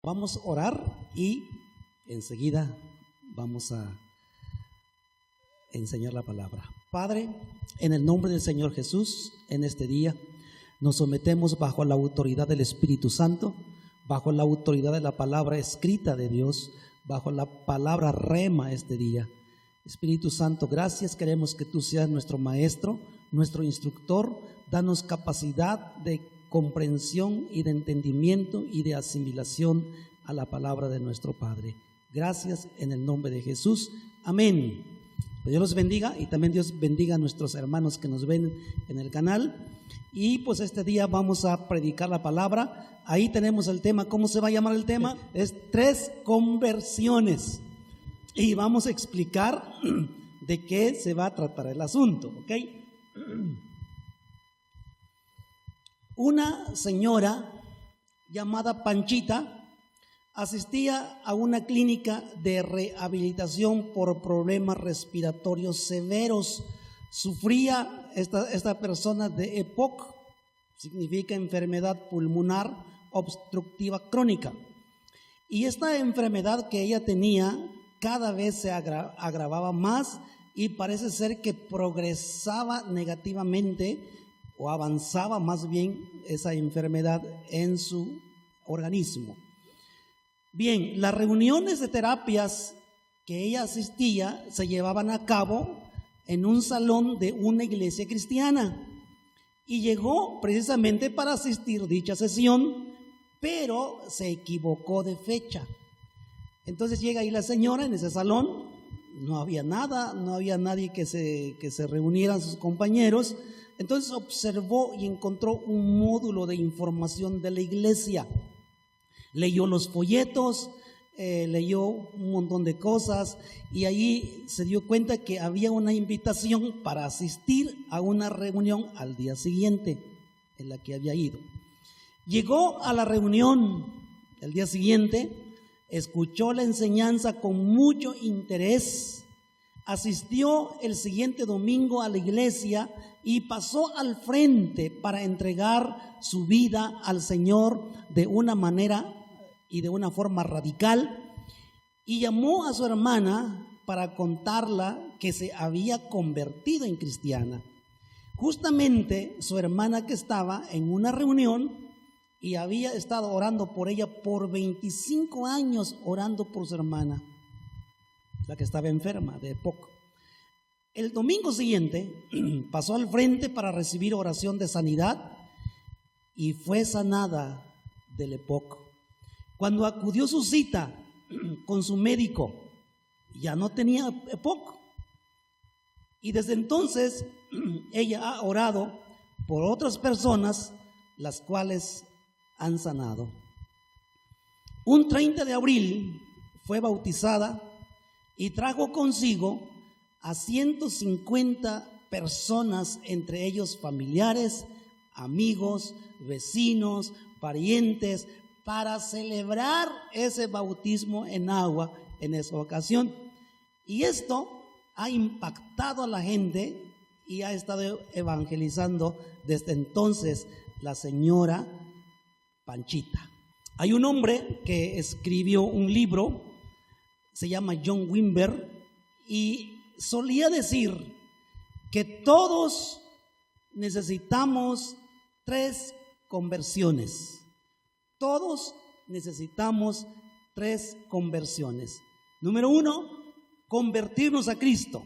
Vamos a orar y enseguida vamos a enseñar la palabra. Padre, en el nombre del Señor Jesús, en este día nos sometemos bajo la autoridad del Espíritu Santo, bajo la autoridad de la palabra escrita de Dios, bajo la palabra rema este día. Espíritu Santo, gracias, queremos que tú seas nuestro maestro, nuestro instructor. Danos capacidad de comprensión y de entendimiento y de asimilación a la palabra de nuestro Padre. Gracias en el nombre de Jesús. Amén. Dios los bendiga y también Dios bendiga a nuestros hermanos que nos ven en el canal. Y pues este día vamos a predicar la palabra. Ahí tenemos el tema. ¿Cómo se va a llamar el tema? Es 3 conversiones. Y vamos a explicar de qué se va a tratar el asunto, ¿ok? Una señora llamada Panchita asistía a una clínica de rehabilitación por problemas respiratorios severos. Sufría esta persona de EPOC, significa enfermedad pulmonar obstructiva crónica. Y esta enfermedad que ella tenía cada vez se agravaba más y parece ser que progresaba negativamente o avanzaba más bien esa enfermedad en su organismo. Bien, las reuniones de terapias que ella asistía se llevaban a cabo en un salón de una iglesia cristiana y llegó precisamente para asistir dicha sesión, pero se equivocó de fecha. Entonces llega ahí la señora en ese salón, no había nada, no había nadie que se reunieran sus compañeros. Entonces observó y encontró un módulo de información de la iglesia. Leyó los folletos, leyó un montón de cosas y allí se dio cuenta que había una invitación para asistir a una reunión al día siguiente en la que había ido. Llegó a la reunión el día siguiente, escuchó la enseñanza con mucho interés, asistió el siguiente domingo a la iglesia y pasó al frente para entregar su vida al Señor de una manera y de una forma radical, y llamó a su hermana para contarla que se había convertido en cristiana. Justamente su hermana, que estaba en una reunión y había estado orando por ella por 25 años, orando por su hermana, la que estaba enferma de EPOC. El domingo siguiente pasó al frente para recibir oración de sanidad y fue sanada del EPOC. Cuando acudió a su cita con su médico, ya no tenía EPOC. Y desde entonces ella ha orado por otras personas, las cuales han sanado. Un 30 de abril fue bautizada y trajo consigo a 150 personas, entre ellos familiares, amigos, vecinos, parientes, para celebrar ese bautismo en agua en esa ocasión. Y esto ha impactado a la gente y ha estado evangelizando desde entonces la señora Panchita. Hay un hombre que escribió un libro, se llama John Wimber, y solía decir que todos necesitamos 3 conversiones. Todos necesitamos 3 conversiones. Número 1, convertirnos a Cristo.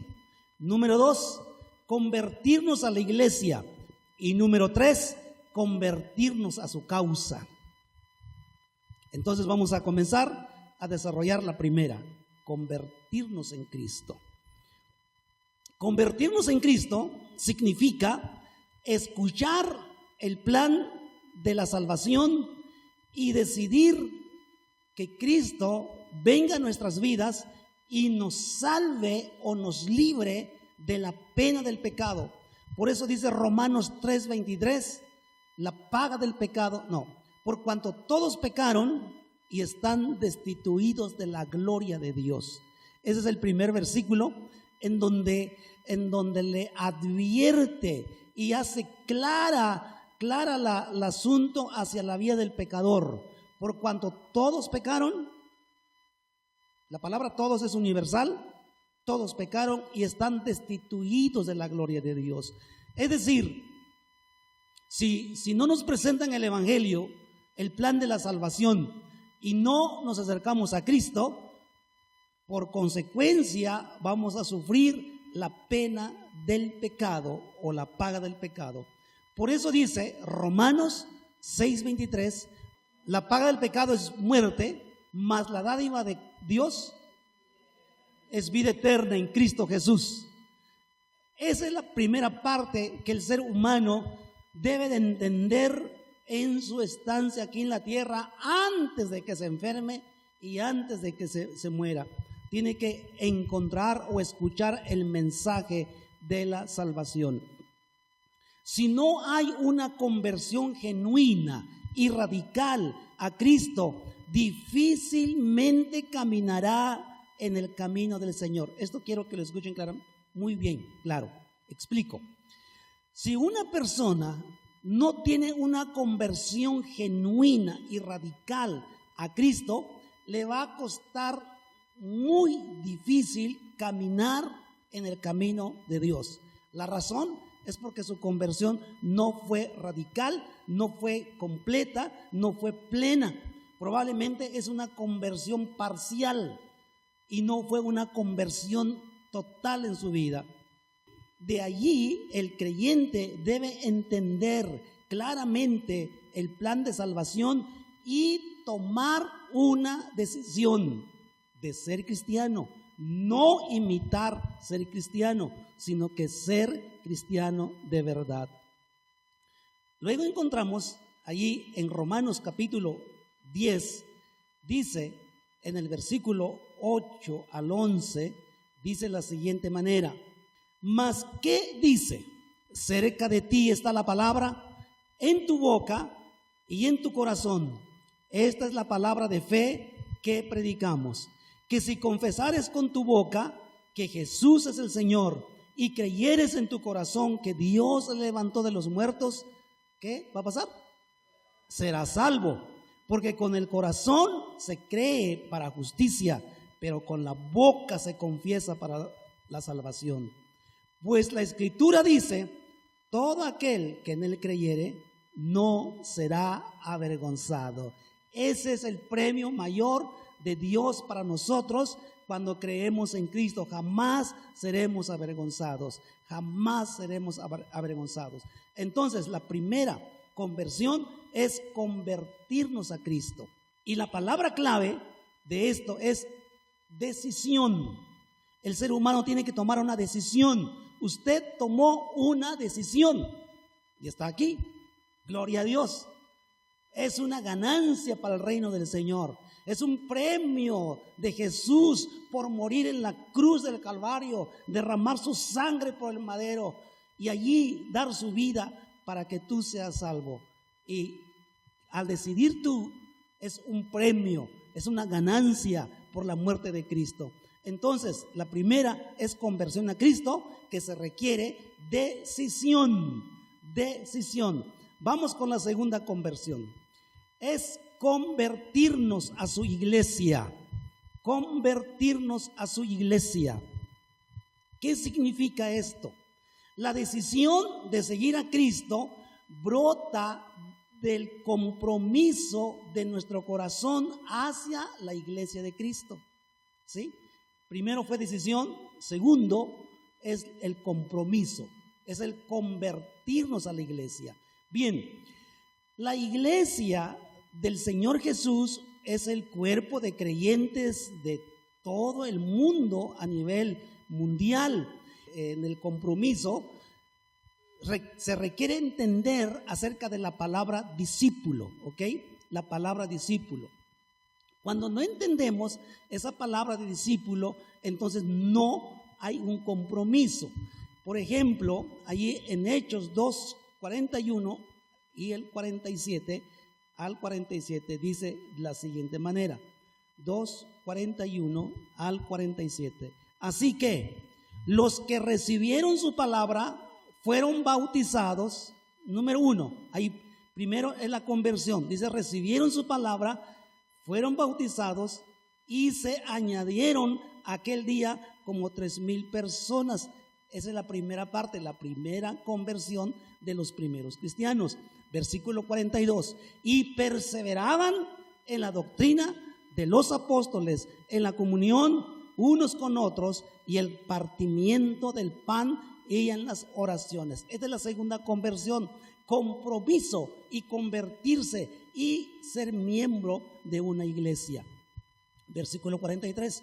Número 2, convertirnos a la iglesia. Y número 3, convertirnos a su causa. Entonces vamos a comenzar a desarrollar la primera, convertirnos en Cristo. Convertirnos en Cristo significa escuchar el plan de la salvación y decidir que Cristo venga a nuestras vidas y nos salve o nos libre de la pena del pecado. Por eso dice Romanos 3:23, la paga del pecado, por cuanto todos pecaron y están destituidos de la gloria de Dios. Ese es el primer versículo en donde le advierte y hace clara el asunto hacia la vida del pecador. por cuanto todos pecaron. La palabra todos es universal. Todos pecaron y están destituidos de la gloria de Dios. Es decir, si no nos presentan el Evangelio, el plan de la salvación, y no nos acercamos a Cristo, por consecuencia vamos a sufrir la pena del pecado o la paga del pecado. Por eso dice Romanos 6:23, la paga del pecado es muerte, mas la dádiva de Dios es vida eterna en Cristo Jesús. Esa es la primera parte que el ser humano debe de entender en su estancia aquí en la tierra, antes de que se enferme y antes de que se muera. Tiene que encontrar o escuchar el mensaje de la salvación. Si no hay una conversión genuina y radical a Cristo, difícilmente caminará en el camino del Señor. Esto quiero que lo escuchen muy bien, claro. Explico. Si una persona no tiene una conversión genuina y radical a Cristo, le va a costar muy difícil caminar en el camino de Dios. La razón es porque su conversión no fue radical, no fue completa, no fue plena. Probablemente es una conversión parcial y no fue una conversión total en su vida. De allí el creyente debe entender claramente el plan de salvación y tomar una decisión de ser cristiano, no imitar ser cristiano, sino que ser cristiano de verdad. Luego encontramos allí en Romanos capítulo 10, dice en el versículo 8 al 11, dice la siguiente manera: mas ¿qué dice? Cerca de ti está la palabra, en tu boca y en tu corazón. Esta es la palabra de fe que predicamos, que si confesares con tu boca que Jesús es el Señor y creyeres en tu corazón que Dios le levantó de los muertos, ¿qué va a pasar? Serás salvo, porque con el corazón se cree para justicia, pero con la boca se confiesa para la salvación. Pues la Escritura dice: todo aquel que en él creyere no será avergonzado. Ese es el premio mayor de Dios para nosotros cuando creemos en Cristo. Jamás seremos avergonzados, jamás seremos avergonzados. Entonces, la primera conversión es convertirnos a Cristo. Y la palabra clave de esto es decisión. El ser humano tiene que tomar una decisión. Usted tomó una decisión y está aquí. Gloria a Dios. Es una ganancia para el reino del Señor. Es un premio de Jesús por morir en la cruz del Calvario, derramar su sangre por el madero y allí dar su vida para que tú seas salvo. Y al decidir tú, es un premio, es una ganancia por la muerte de Cristo. Entonces, la primera es conversión a Cristo, que se requiere decisión. Decisión. Vamos con la segunda conversión. Es convertirnos a su iglesia. Convertirnos a su iglesia. ¿Qué significa esto? La decisión de seguir a Cristo brota del compromiso de nuestro corazón hacia la iglesia de Cristo. ¿Sí? Primero fue decisión, segundo es el compromiso, es el convertirnos a la iglesia. Bien, la iglesia del Señor Jesús es el cuerpo de creyentes de todo el mundo a nivel mundial. En el compromiso se requiere entender acerca de la palabra discípulo, ¿ok? La palabra discípulo. Cuando no entendemos esa palabra de discípulo, entonces no hay un compromiso. Por ejemplo, allí en Hechos 2:41 y el 47 al 47 dice la siguiente manera: 2:41 al 47. Así que los que recibieron su palabra fueron bautizados. Número 1, ahí primero es la conversión. Dice: recibieron su palabra fueron bautizados y se añadieron aquel día como 3,000 personas. Esa es la primera parte, la primera conversión de los primeros cristianos. Versículo 42. Y perseveraban en la doctrina de los apóstoles, en la comunión unos con otros y el partimiento del pan y en las oraciones. Esta es la segunda conversión, compromiso y convertirse y ser miembro de una iglesia. Versículo 43.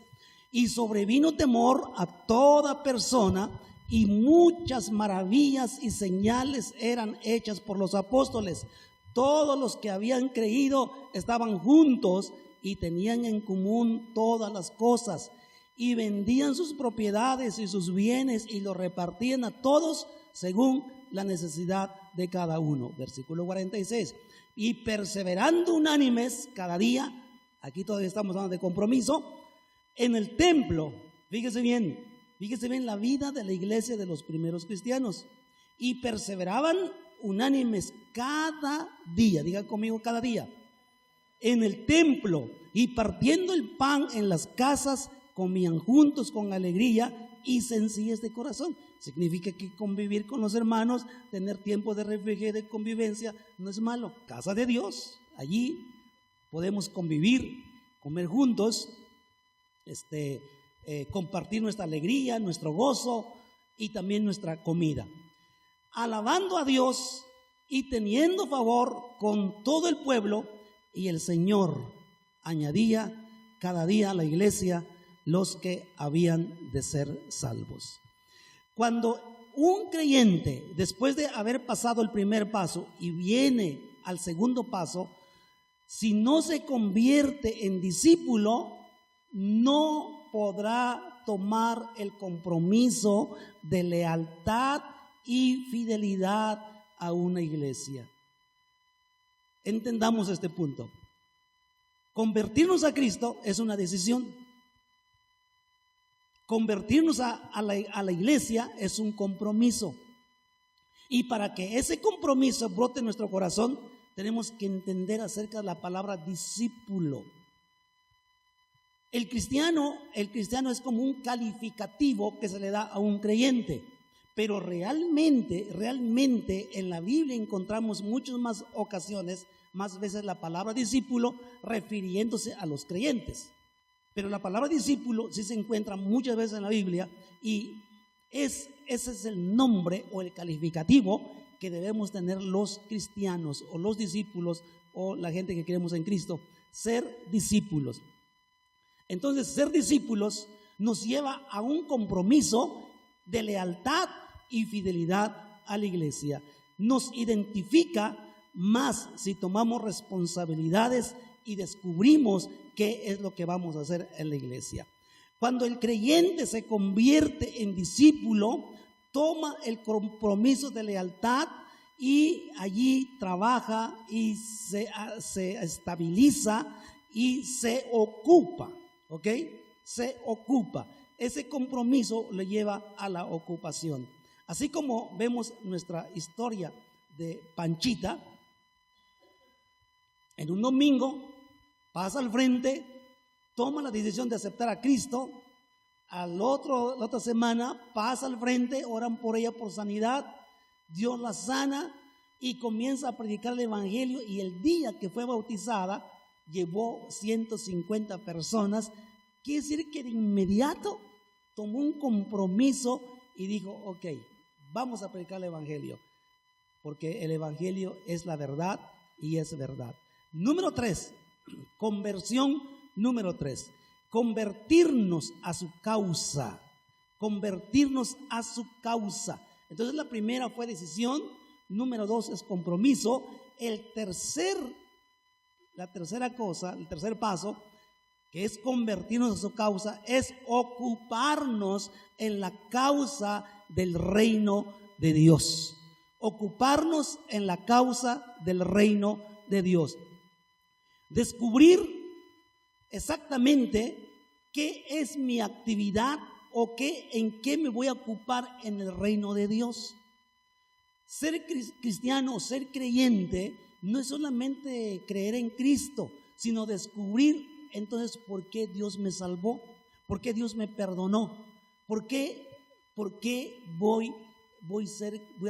Y sobrevino temor a toda persona, y muchas maravillas y señales eran hechas por los apóstoles. Todos los que habían creído estaban juntos y tenían en común todas las cosas, y vendían sus propiedades y sus bienes y los repartían a todos según la necesidad de cada uno. Versículo 46. Y perseverando unánimes cada día, aquí todavía estamos hablando de compromiso, en el templo. Fíjese bien la vida de la iglesia de los primeros cristianos. Y perseveraban unánimes cada día, diga conmigo, cada día, en el templo, y partiendo el pan en las casas, comían juntos con alegría y sencillez de corazón. Significa que convivir con los hermanos, tener tiempo de refrigerio, de convivencia, no es malo. Casa de Dios, allí podemos convivir, comer juntos, compartir nuestra alegría, nuestro gozo y también nuestra comida, alabando a Dios y teniendo favor con todo el pueblo, y el Señor añadía cada día a la iglesia los que habían de ser salvos. Cuando un creyente, después de haber pasado el primer paso y viene al segundo paso, si no se convierte en discípulo, no podrá tomar el compromiso de lealtad y fidelidad a una iglesia. Entendamos este punto. Convertirnos a Cristo es una decisión. Convertirnos a la iglesia es un compromiso. Y para que ese compromiso brote en nuestro corazón, tenemos que entender acerca de la palabra discípulo. El cristiano es como un calificativo que se le da a un creyente, pero realmente en la Biblia encontramos muchas más ocasiones, más veces la palabra discípulo refiriéndose a los creyentes. Pero la palabra discípulo sí se encuentra muchas veces en la Biblia, y ese es el nombre o el calificativo que debemos tener los cristianos o los discípulos o la gente que creemos en Cristo, ser discípulos. Entonces, ser discípulos nos lleva a un compromiso de lealtad y fidelidad a la iglesia. Nos identifica más si tomamos responsabilidades y descubrimos qué es lo que vamos a hacer en la iglesia. Cuando el creyente se convierte en discípulo, toma el compromiso de lealtad y allí trabaja y se estabiliza y se ocupa. ¿Ok? Se ocupa. Ese compromiso le lleva a la ocupación. Así como vemos nuestra historia de Panchita, en un domingo pasa al frente, toma la decisión de aceptar a Cristo, la otra semana pasa al frente, oran por ella por sanidad, Dios la sana y comienza a predicar el evangelio, y el día que fue bautizada llevó 150 personas. Quiere decir que de inmediato tomó un compromiso y dijo: ok, vamos a predicar el evangelio, porque el evangelio es la verdad y es verdad. Número 3, conversión número 3, convertirnos a su causa, convertirnos a su causa. Entonces la primera fue decisión, número 2 es compromiso. La tercera cosa, el tercer paso, que es convertirnos a su causa, es ocuparnos en la causa del reino de Dios. Ocuparnos en la causa del reino de Dios. Descubrir exactamente qué es mi actividad o en qué me voy a ocupar en el reino de Dios. Ser cristiano, ser creyente, no es solamente creer en Cristo, sino descubrir entonces por qué Dios me salvó, por qué Dios me perdonó, por qué voy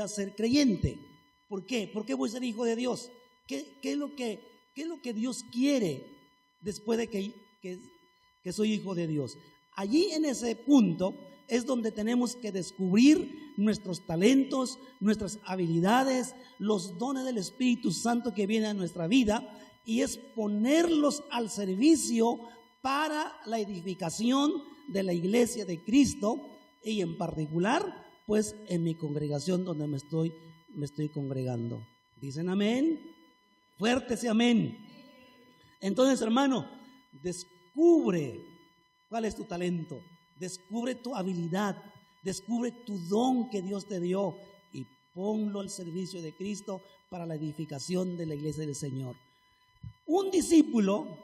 a ser creyente, por qué voy a ser hijo de Dios, qué es lo que Dios quiere después de que soy hijo de Dios. Allí en ese punto es donde tenemos que descubrir nuestros talentos, nuestras habilidades, los dones del Espíritu Santo que vienen a nuestra vida, y es ponerlos al servicio para la edificación de la iglesia de Cristo, y en particular pues en mi congregación donde me estoy congregando. ¿Dicen amén? Fuerte ese amén. Entonces, hermano, descubre cuál es tu talento, descubre tu habilidad, descubre tu don que Dios te dio y ponlo al servicio de Cristo para la edificación de la iglesia del Señor. Un discípulo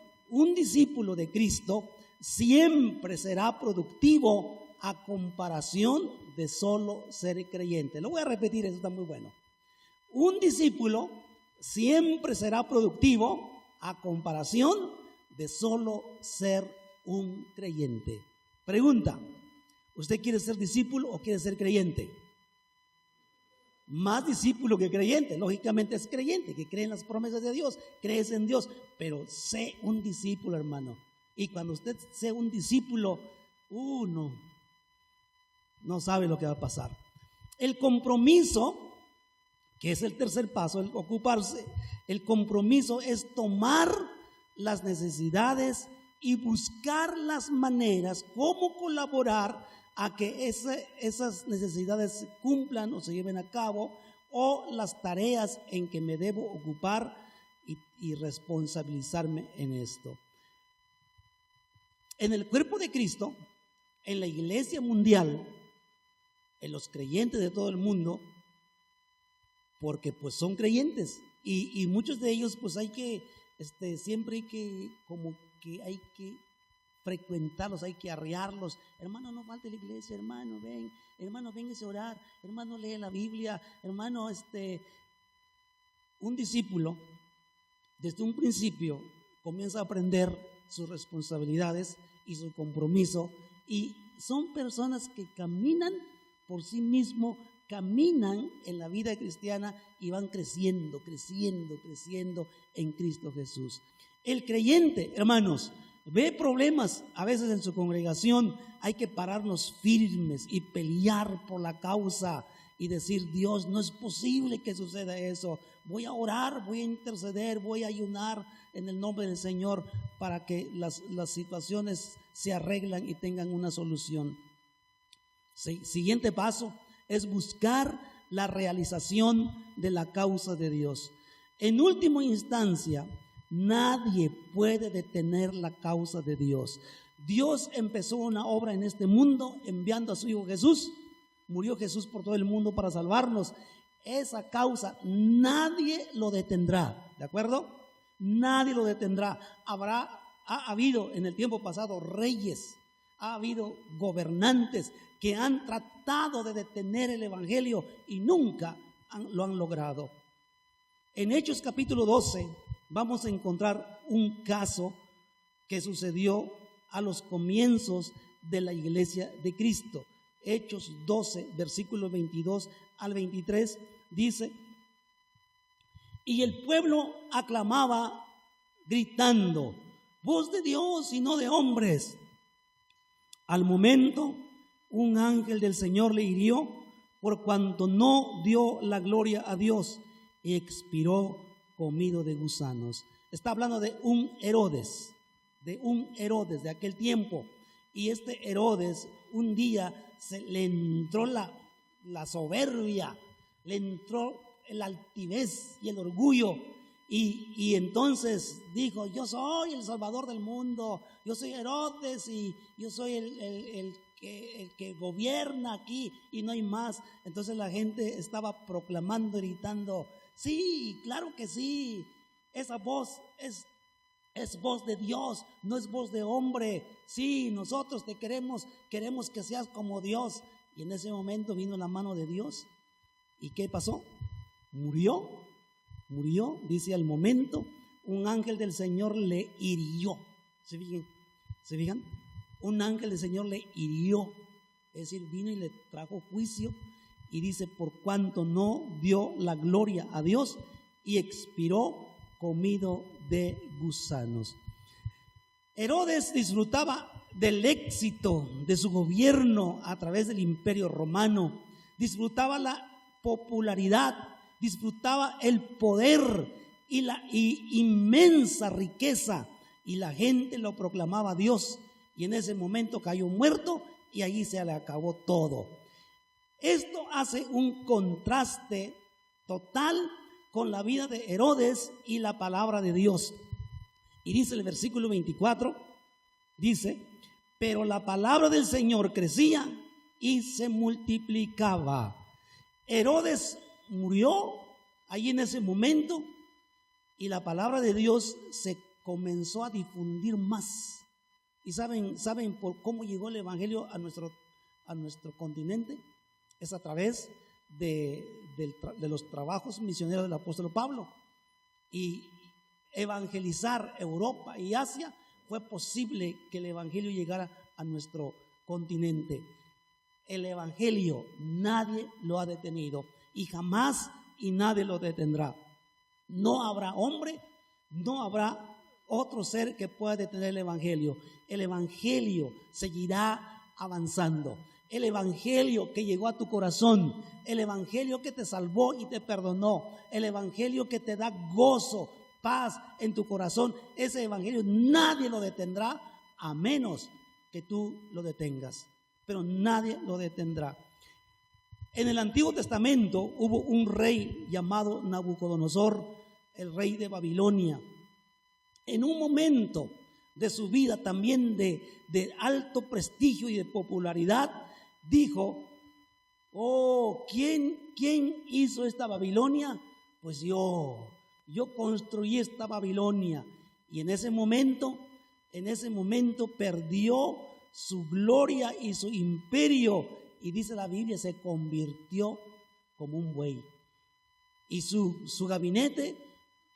de Cristo siempre será productivo a comparación de solo ser creyente. Lo voy a repetir, eso está muy bueno. Un discípulo siempre será productivo a comparación de solo ser un creyente. Pregunta: ¿usted quiere ser discípulo o quiere ser creyente? Más discípulo que creyente, lógicamente es creyente, que cree en las promesas de Dios, crees en Dios, pero sé un discípulo, hermano. Y cuando usted sea un discípulo, no sabe lo que va a pasar. El compromiso, que es el tercer paso, el ocuparse, el compromiso es tomar las necesidades y buscar las maneras, cómo colaborar a que esas necesidades se cumplan o se lleven a cabo, o las tareas en que me debo ocupar y responsabilizarme en esto. En el cuerpo de Cristo, en la iglesia mundial, en los creyentes de todo el mundo, porque pues son creyentes y muchos de ellos pues siempre hay que frecuentarlos, hay que arrearlos. Hermano, no falte la iglesia, hermano, ven a orar, hermano, lee la Biblia, hermano. Un discípulo desde un principio comienza a aprender sus responsabilidades y su compromiso, y son personas que caminan por sí mismos, caminan en la vida cristiana y van creciendo en Cristo Jesús. El creyente, hermanos, ve problemas a veces en su congregación, hay que pararnos firmes y pelear por la causa y decir: Dios, no es posible que suceda eso. Voy a orar, voy a interceder, voy a ayunar en el nombre del Señor para que las situaciones se arreglen y tengan una solución. Siguiente paso es buscar la realización de la causa de Dios. En última instancia, nadie puede detener la causa de Dios. Dios empezó una obra en este mundo enviando a su Hijo Jesús. Murió Jesús por todo el mundo para salvarnos. Esa causa nadie lo detendrá, ¿de acuerdo? Nadie lo detendrá. Ha habido en el tiempo pasado reyes, ha habido gobernantes que han tratado de detener el evangelio y nunca lo han logrado. En Hechos capítulo 12 vamos a encontrar un caso que sucedió a los comienzos de la iglesia de Cristo. Hechos 12, versículos 22 al 23, dice: y el pueblo aclamaba gritando: voz de Dios y no de hombres. Al momento, un ángel del Señor le hirió por cuanto no dio la gloria a Dios, y expiró comido de gusanos. Está hablando de un Herodes de aquel tiempo. Y este Herodes, un día le entró la soberbia, le entró el altivez y el orgullo, y entonces dijo: yo soy el salvador del mundo, yo soy Herodes y yo soy el que gobierna aquí y no hay más. Entonces la gente estaba proclamando, gritando: sí, claro que sí, esa voz es voz de Dios, no es voz de hombre. Sí, nosotros te queremos que seas como Dios. Y en ese momento vino la mano de Dios. ¿Y qué pasó? Murió, dice al momento, un ángel del Señor le hirió. ¿Se fijan? ¿Se fijan? Un ángel del Señor le hirió, es decir, vino y le trajo juicio, y dice, por cuanto no dio la gloria a Dios, y expiró comido de gusanos. Herodes disfrutaba del éxito de su gobierno a través del imperio romano, disfrutaba la popularidad, disfrutaba el poder y la inmensa riqueza, y la gente lo proclamaba a Dios, y en ese momento cayó muerto y allí se le acabó todo. Esto hace un contraste total con la vida de Herodes y la palabra de Dios. Y dice el versículo 24, dice, pero la palabra del Señor crecía y se multiplicaba. Herodes murió ahí en ese momento y la palabra de Dios se comenzó a difundir más. ¿Y saben por cómo llegó el evangelio a nuestro continente? Es a través de los trabajos misioneros del apóstol Pablo. Y evangelizar Europa y Asia fue posible que el evangelio llegara a nuestro continente. El evangelio nadie lo ha detenido y jamás y nadie lo detendrá. No habrá hombre, no habrá otro ser que pueda detener el evangelio. El evangelio seguirá avanzando. El evangelio que llegó a tu corazón, el evangelio que te salvó y te perdonó, el evangelio que te da gozo, paz en tu corazón, ese evangelio nadie lo detendrá a menos que tú lo detengas, pero nadie lo detendrá. En el Antiguo Testamento hubo un rey llamado Nabucodonosor, el rey de Babilonia. En un momento de su vida también de alto prestigio y de popularidad, dijo, ¿quién hizo esta Babilonia? Pues yo construí esta Babilonia. Y en ese momento perdió su gloria y su imperio, y dice la Biblia, se convirtió como un buey. Y su gabinete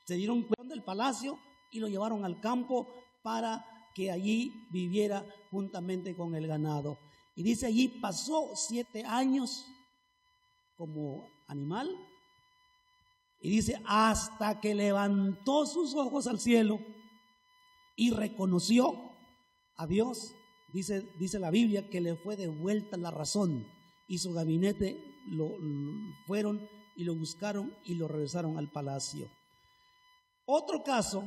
se dieron cuenta del palacio y lo llevaron al campo para que allí viviera juntamente con el ganado. Y dice, allí pasó 7 años como animal. Y dice, hasta que levantó sus ojos al cielo y reconoció a Dios. Dice la Biblia que le fue devuelta la razón, y su gabinete lo fueron y lo buscaron y lo regresaron al palacio. Otro caso,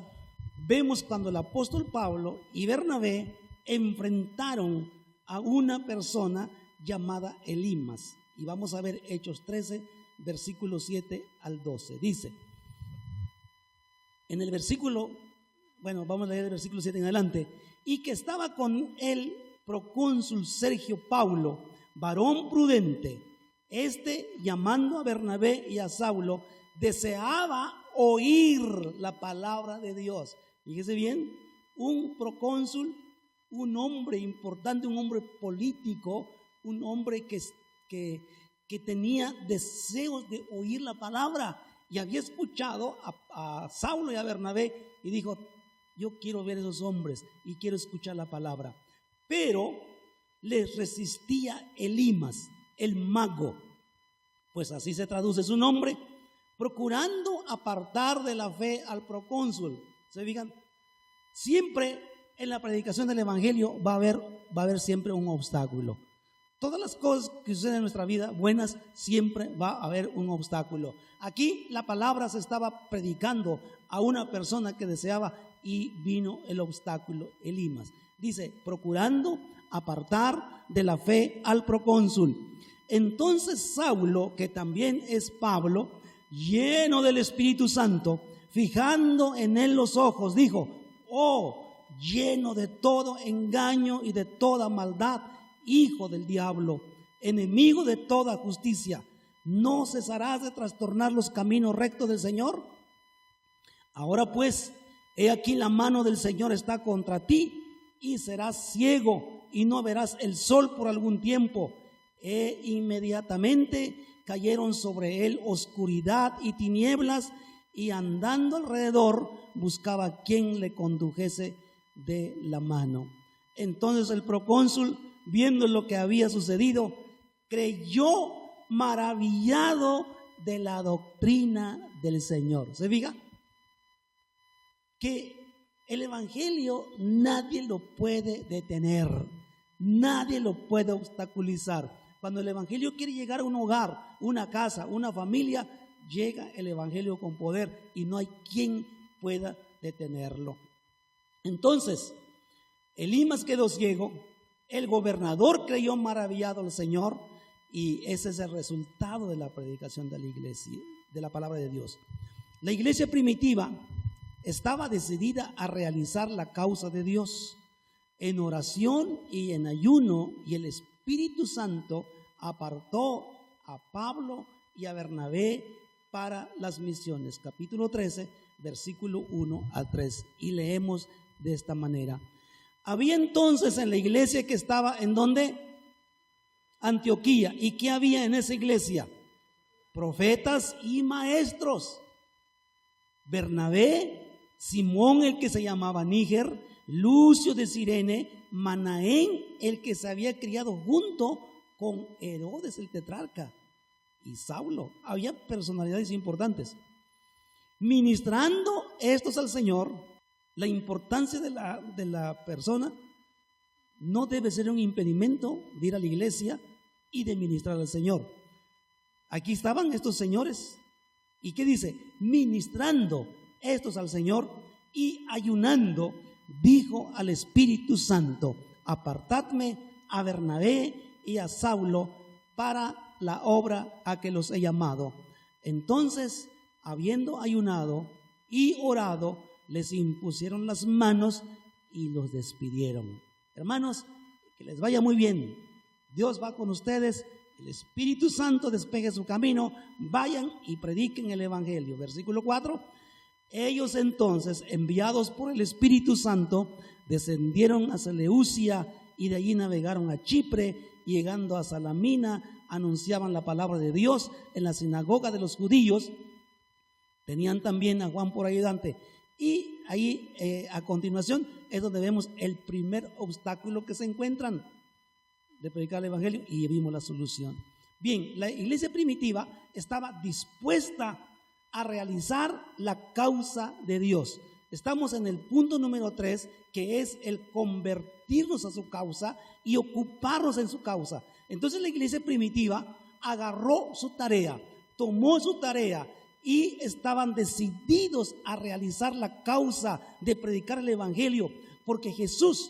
vemos cuando el apóstol Pablo y Bernabé enfrentaron a una persona llamada Elimas. Y vamos a ver Hechos 13, versículos 7 al 12. Dice, en el versículo, vamos a leer el versículo 7 en adelante. Y que estaba con el procónsul Sergio Paulo, varón prudente. Llamando a Bernabé y a Saulo, deseaba oír la palabra de Dios. Fíjese bien, un procónsul, un hombre importante, un hombre político, un hombre que tenía deseos de oír la palabra, y había escuchado a Saulo y a Bernabé y dijo, yo quiero ver a esos hombres y quiero escuchar la palabra. Pero les resistía Elimas, el mago, pues así se traduce su nombre, procurando apartar de la fe al procónsul. ¿Se fijan? Siempre en la predicación del evangelio va a haber siempre un obstáculo. Todas las cosas que suceden en nuestra vida buenas, siempre va a haber un obstáculo. Aquí la palabra se estaba predicando a una persona que deseaba, y vino el obstáculo, Elimas. Dice, procurando apartar de la fe al procónsul. Entonces Saulo, que también es Pablo, lleno del Espíritu Santo, fijando en él los ojos, dijo, lleno de todo engaño y de toda maldad, hijo del diablo, enemigo de toda justicia, ¿no cesarás de trastornar los caminos rectos del Señor? Ahora pues, he aquí la mano del Señor está contra ti, y serás ciego y no verás el sol por algún tiempo. Inmediatamente cayeron sobre él oscuridad y tinieblas, y andando alrededor buscaba quien le condujese de la mano. Entonces el procónsul, viendo lo que había sucedido, creyó maravillado de la doctrina del Señor. ¿Se fija? Que el evangelio nadie lo puede detener, nadie lo puede obstaculizar. Cuando el evangelio quiere llegar a un hogar, una casa, una familia, llega el evangelio con poder y no hay quien pueda detenerlo. Entonces, Elimas quedó ciego, el gobernador creyó maravillado al Señor, y ese es el resultado de la predicación de la iglesia, de la palabra de Dios. La iglesia primitiva estaba decidida a realizar la causa de Dios en oración y en ayuno, y el Espíritu Santo apartó a Pablo y a Bernabé para las misiones. Capítulo 13, versículo 1 al 3, y leemos de esta manera. Había entonces en la iglesia que estaba, ¿en dónde? Antioquía. ¿Y qué había en esa iglesia? Profetas y maestros. Bernabé, Simón el que se llamaba Níger, Lucio de Cirene, Manaén el que se había criado junto con Herodes el tetrarca, y Saulo. Había personalidades importantes. Ministrando estos al Señor. La importancia de la persona no debe ser un impedimento de ir a la iglesia y de ministrar al Señor. Aquí estaban estos señores. ¿Y qué dice? Ministrando estos al Señor y ayunando, dijo al Espíritu Santo: apartadme a Bernabé y a Saulo para la obra a que los he llamado. Entonces, habiendo ayunado y orado, les impusieron las manos y los despidieron. Hermanos, que les vaya muy bien. Dios va con ustedes. El Espíritu Santo despeje su camino. Vayan y prediquen el Evangelio. Versículo 4. Ellos entonces, enviados por el Espíritu Santo, descendieron a Seleucia y de allí navegaron a Chipre, y llegando a Salamina anunciaban la palabra de Dios en la sinagoga de los judíos. Tenían también a Juan por ayudante. Y ahí a continuación es donde vemos el primer obstáculo que se encuentran de predicar el Evangelio, y vimos la solución. Bien, la iglesia primitiva estaba dispuesta a realizar la causa de Dios. Estamos en el punto número 3, que es el convertirnos a su causa y ocuparnos en su causa. Entonces la iglesia primitiva agarró su tarea, tomó su tarea, y estaban decididos a realizar la causa de predicar el Evangelio, porque Jesús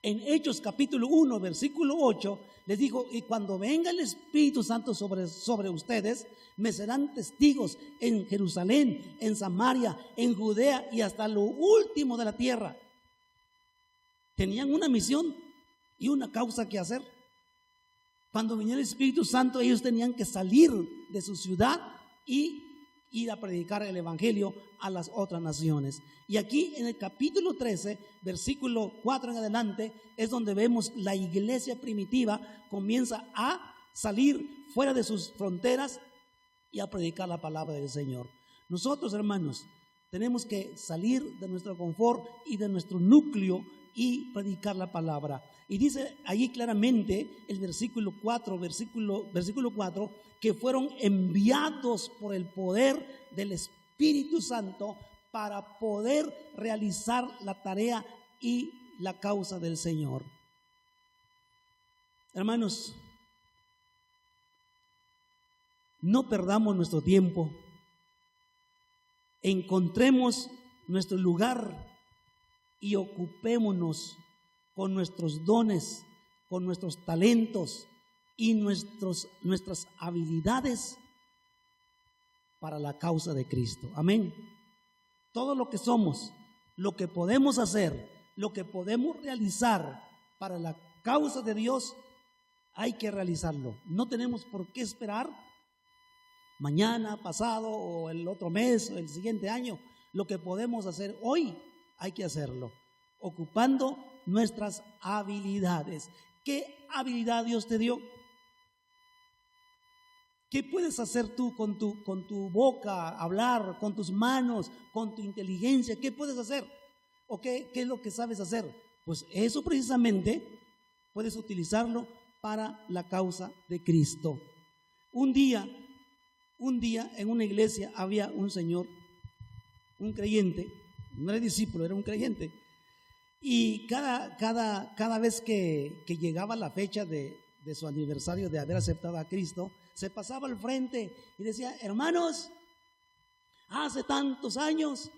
en Hechos capítulo 1 versículo 8 les dijo: y cuando venga el Espíritu Santo sobre ustedes, me serán testigos en Jerusalén, en Samaria, en Judea y hasta lo último de la tierra. Tenían una misión y una causa que hacer. Cuando viniera el Espíritu Santo, ellos tenían que salir de su ciudad y ir a predicar el Evangelio a las otras naciones. Y aquí en el capítulo 13, versículo 4 en adelante, es donde vemos la iglesia primitiva comienza a salir fuera de sus fronteras y a predicar la palabra del Señor. Nosotros, hermanos, tenemos que salir de nuestro confort y de nuestro núcleo y predicar la palabra. Y dice allí claramente el versículo 4, que fueron enviados por el poder del Espíritu Santo para poder realizar la tarea y la causa del Señor. Hermanos, no perdamos nuestro tiempo. Encontremos nuestro lugar y ocupémonos con nuestros dones, con nuestros talentos y nuestras habilidades para la causa de Cristo. Amén. Todo lo que somos, lo que podemos hacer, lo que podemos realizar para la causa de Dios, hay que realizarlo. No tenemos por qué esperar mañana, pasado o el otro mes o el siguiente año. Lo que podemos hacer hoy, hay que hacerlo, ocupando nuestras habilidades. ¿Qué habilidad Dios te dio? ¿Qué puedes hacer tú con tu boca, hablar, con tus manos, con tu inteligencia? ¿Qué puedes hacer? ¿O qué es lo que sabes hacer? Pues eso precisamente puedes utilizarlo para la causa de Cristo. Un día en una iglesia había un señor, un creyente, no era discípulo, era un creyente. Y cada vez que llegaba la fecha de su aniversario de haber aceptado a Cristo, se pasaba al frente y decía: hermanos, hace tantos años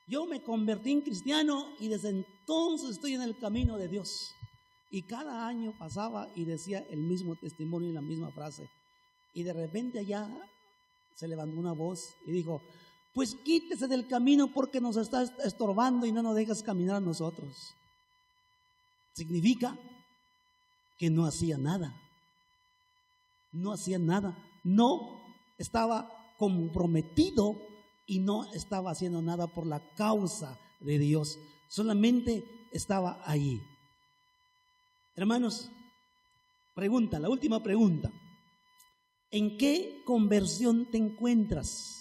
yo me convertí en cristiano y desde entonces estoy en el camino de Dios. Y cada año pasaba y decía el mismo testimonio y la misma frase. Y de repente allá se levantó una voz y dijo: pues quítese del camino porque nos está estorbando y no nos dejas caminar a nosotros. Significa que no hacía nada. No hacía nada. No estaba comprometido y no estaba haciendo nada por la causa de Dios. Solamente estaba ahí. Hermanos, pregunta, la última pregunta. ¿En qué conversión te encuentras?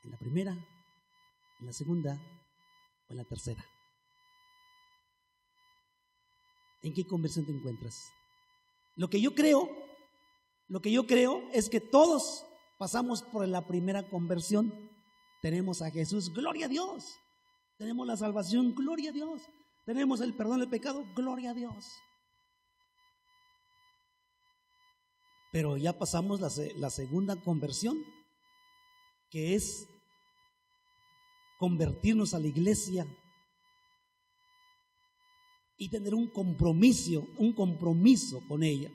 ¿En la primera, en la segunda o en la tercera? ¿En qué conversión te encuentras? Lo que yo creo es que todos pasamos por la primera conversión. Tenemos a Jesús, gloria a Dios. Tenemos la salvación, gloria a Dios. Tenemos el perdón del pecado, gloria a Dios. Pero ya pasamos la segunda conversión, que es convertirnos a la iglesia y tener un compromiso con ella.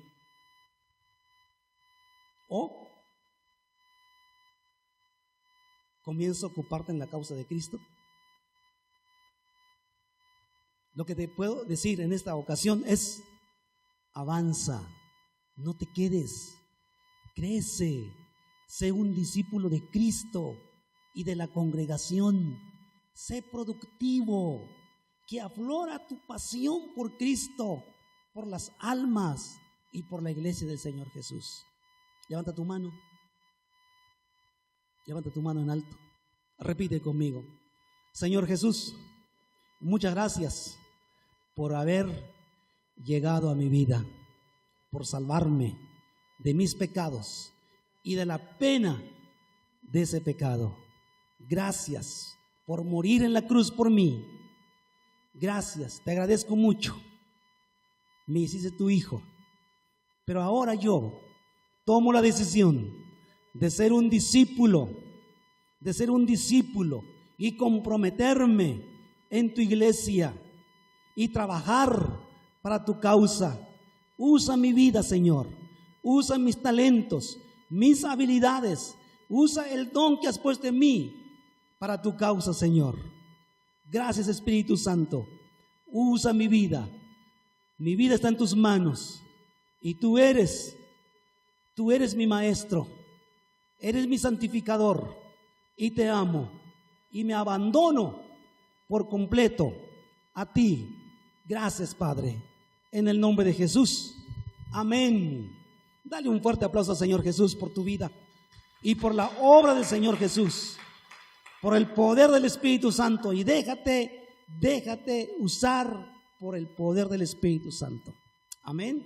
O comienzo a ocuparte en la causa de Cristo. Lo que te puedo decir en esta ocasión es: avanza, no te quedes, crece, sé un discípulo de Cristo y de la congregación, sé productivo, que aflora tu pasión por Cristo, por las almas y por la iglesia del Señor Jesús. Levanta tu mano en alto, repite conmigo: Señor Jesús, muchas gracias por haber llegado a mi vida, por salvarme de mis pecados y de la pena de ese pecado. Gracias por morir en la cruz por mí. Gracias, te agradezco mucho. Me hiciste tu hijo, pero ahora yo tomo la decisión de ser un discípulo y comprometerme en tu iglesia y trabajar para tu causa. Usa mi vida, Señor. Usa mis talentos, mis habilidades. Usa el don que has puesto en mí para tu causa, Señor. Gracias, Espíritu Santo. Usa mi vida. Mi vida está en tus manos. Y tú eres mi maestro. Eres mi santificador. Y te amo. Y me abandono por completo a ti. Gracias, Padre. En el nombre de Jesús. Amén. Dale un fuerte aplauso al Señor Jesús por tu vida y por la obra del Señor Jesús, por el poder del Espíritu Santo, y déjate usar por el poder del Espíritu Santo. Amén.